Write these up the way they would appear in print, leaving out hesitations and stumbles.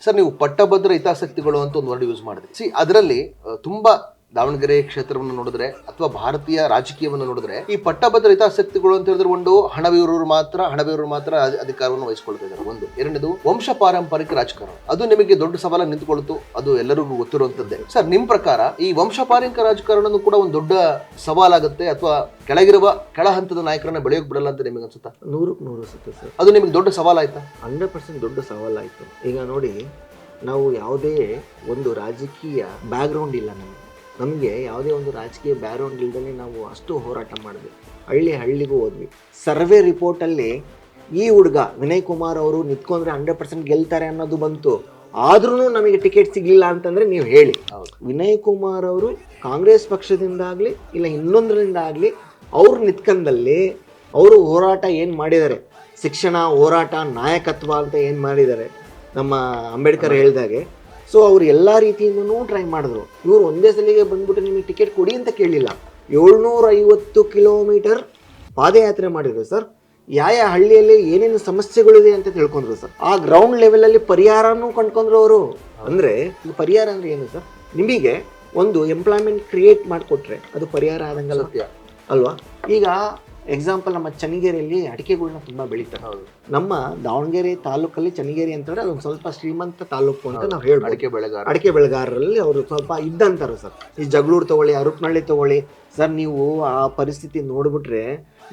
Sir ನೀವು ಪಟ್ಟಭದ್ರ ಹಿತಾಸಕ್ತಿಗಳು ಅಂತ ಒಂದು ವರ್ಡ್ ಯೂಸ್ ಮಾಡಿದ್ರಿ. ಅದರಲ್ಲಿ ತುಂಬಾ ದಾವಣಗೆರೆ ಕ್ಷೇತ್ರವನ್ನು ನೋಡಿದ್ರೆ ಅಥವಾ ಭಾರತೀಯ ರಾಜಕೀಯವನ್ನು ನೋಡಿದ್ರೆ ಈ ಪಟ್ಟಭದ್ರ ಹಿತಾಸಕ್ತಿಗಳು ಅಂತ ಹೇಳಿದ್ರೆ ಒಂದು ಹಣವಿರೋರು ಮಾತ್ರ ಅಧಿಕಾರವನ್ನು ವಹಿಸಿಕೊಳ್ತಾ ಇದ್ದಾರೆ. ಒಂದು ಎರಡನೇದು ವಂಶ ಪಾರಂಪರಿಕ ರಾಜಕಾರಣ, ಅದು ನಿಮಗೆ ದೊಡ್ಡ ಸವಾಲಾಗಿ ನಿಂತುಕೊಳ್ತು, ಅದು ಎಲ್ಲರಿಗೂ ಗೊತ್ತಿರುವಂತದ್ದೇ. ಸರ್ ನಿಮ್ ಪ್ರಕಾರ ಈ ವಂಶ ಪಾರಂಪರಿಕ ರಾಜಕಾರಣನೂ ಕೂಡ ಒಂದು ದೊಡ್ಡ ಸವಾಲಾಗುತ್ತೆ ಅಥವಾ ಕೆಳ ಹಂತದ ನಾಯಕರನ್ನ ಬೆಳೆಯೋಕೆ ಬಿಡಲ್ಲ ಅಂತ ನಿಮಗೆ ಅನ್ಸುತ್ತಾ? 100% ಸರ್, ಅದು ನಿಮಗೆ ದೊಡ್ಡ ಸವಾಲಾಯ್ತಾ? 100% ದೊಡ್ಡ ಸವಾಲಾಯ್ತು. ಈಗ ನೋಡಿ, ನಾವು ಯಾವುದೇ ಒಂದು ರಾಜಕೀಯ ಬ್ಯಾಕ್ಗ್ರೌಂಡ್ ಇಲ್ಲ, ನಮಗೆ ಯಾವುದೇ ಒಂದು ರಾಜಕೀಯ ಬ್ಯಾಕ್ಗ್ರೌಂಡ್ ಇಲ್ಲದೆ ನಾವು ಅಷ್ಟು ಹೋರಾಟ ಮಾಡಿದ್ವಿ, ಹಳ್ಳಿಗೂ ಹೋದ್ವಿ. ಸರ್ವೆ ರಿಪೋರ್ಟಲ್ಲಿ ಈ ಹುಡುಗ ವಿನಯ್ ಕುಮಾರ್ ಅವರು ನಿಂತ್ಕೊಂಡ್ರೆ 100% ಗೆಲ್ತಾರೆ ಅನ್ನೋದು ಬಂತು, ಆದ್ರೂ ನಮಗೆ ಟಿಕೆಟ್ ಸಿಗ್ಲಿಲ್ಲ ಅಂತಂದ್ರೆ ನೀವು ಹೇಳಿ. ವಿನಯ್ ಕುಮಾರ್ ಅವರು ಕಾಂಗ್ರೆಸ್ ಪಕ್ಷದಿಂದ ಆಗಲಿ ಇಲ್ಲ ಇನ್ನೊಂದರಿಂದ ಆಗಲಿ ಅವ್ರು ನಿಂತ್ಕೊಂಡಲ್ಲಿ ಅವರು ಹೋರಾಟ ಏನು ಮಾಡಿದ್ದಾರೆ, ಶಿಕ್ಷಣ ಹೋರಾಟ ನಾಯಕತ್ವ ಅಂತ ಏನು ಮಾಡಿದ್ದಾರೆ ನಮ್ಮ ಅಂಬೇಡ್ಕರ್ ಹೇಳ್ದಾಗೆ, ಸೊ ಅವ್ರು ಎಲ್ಲ ರೀತಿಯಿಂದನೂ ಟ್ರೈ ಮಾಡಿದ್ರು. ಇವರು ಒಂದೇ ಸಲಿಗೆ ಬಂದ್ಬಿಟ್ಟು ನಿಮಗೆ ಟಿಕೆಟ್ ಕೊಡಿ ಅಂತ ಕೇಳಿಲ್ಲ, 750 ಕಿಲೋಮೀಟರ್ ಪಾದಯಾತ್ರೆ ಮಾಡಿದ್ರು ಸರ್. ಯಾವ ಹಳ್ಳಿಯಲ್ಲಿ ಏನೇನು ಸಮಸ್ಯೆಗಳಿದೆ ಅಂತ ತಿಳ್ಕೊಂಡ್ರು ಸರ್. ಆ ಗ್ರೌಂಡ್ ಲೆವೆಲಲ್ಲಿ ಪರಿಹಾರನೂ ಕಂಡ್ಕೊಂಡ್ರು ಅವರು. ಅಂದರೆ ಈ ಪರಿಹಾರ ಅಂದರೆ ಏನು ಸರ್, ನಿಮಗೆ ಒಂದು ಎಂಪ್ಲಾಯ್ಮೆಂಟ್ ಕ್ರಿಯೇಟ್ ಮಾಡಿಕೊಟ್ರೆ ಅದು ಪರಿಹಾರ ಆದಂಗಲ್ಲ ಅಲ್ವಾ? ಈಗ ಎಕ್ಸಾಂಪಲ್ ನಮ್ಮ ಚನ್ನಗಿರಿಯಲ್ಲಿ ಅಡಿಕೆಗಳನ್ನ ತುಂಬ ಬೆಳೀತಾರೆ. ನಮ್ಮ ದಾವಣಗೆರೆ ತಾಲೂಕಲ್ಲಿ ಚನ್ನಗಿರಿ ಅಂತಂದ್ರೆ ಅದೊಂದು ಸ್ವಲ್ಪ ಶ್ರೀಮಂತ ತಾಲೂಕು ಅಂತ ನಾವು ಹೇಳ್ಬೋದು. ಅಡಿಕೆ ಬೆಳೆಗಾರರಲ್ಲಿ ಅವರು ಸ್ವಲ್ಪ ಇದ್ದಂತಾರೆ ಸರ್. ಈ ಜಗಳೂರು ತಗೊಳ್ಳಿ, ಹರಪನಹಳ್ಳಿ ತಗೊಳ್ಳಿ ಸರ್, ನೀವು ಆ ಪರಿಸ್ಥಿತಿ ನೋಡ್ಬಿಟ್ರೆ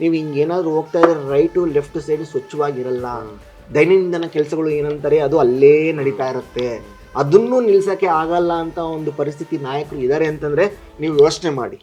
ನೀವು ಹಿಂಗೆ ಏನಾದರೂ ಹೋಗ್ತಾ ಇದ್ರೆ ರೈಟು ಲೆಫ್ಟ್ ಸೈಡ್ ಸ್ವಚ್ಛವಾಗಿರಲ್ಲ. ದೈನಂದಿನ ಕೆಲಸಗಳು ಏನಂತಾರೆ ಅದು ಅಲ್ಲೇ ನಡೀತಾ ಇರುತ್ತೆ, ಅದನ್ನು ನಿಲ್ಸಕ್ಕೆ ಆಗಲ್ಲ ಅಂತ ಒಂದು ಪರಿಸ್ಥಿತಿ ನಾಯಕರು ಇದ್ದಾರೆ ಅಂತಂದ್ರೆ ನೀವು ಯೋಚನೆ ಮಾಡಿ.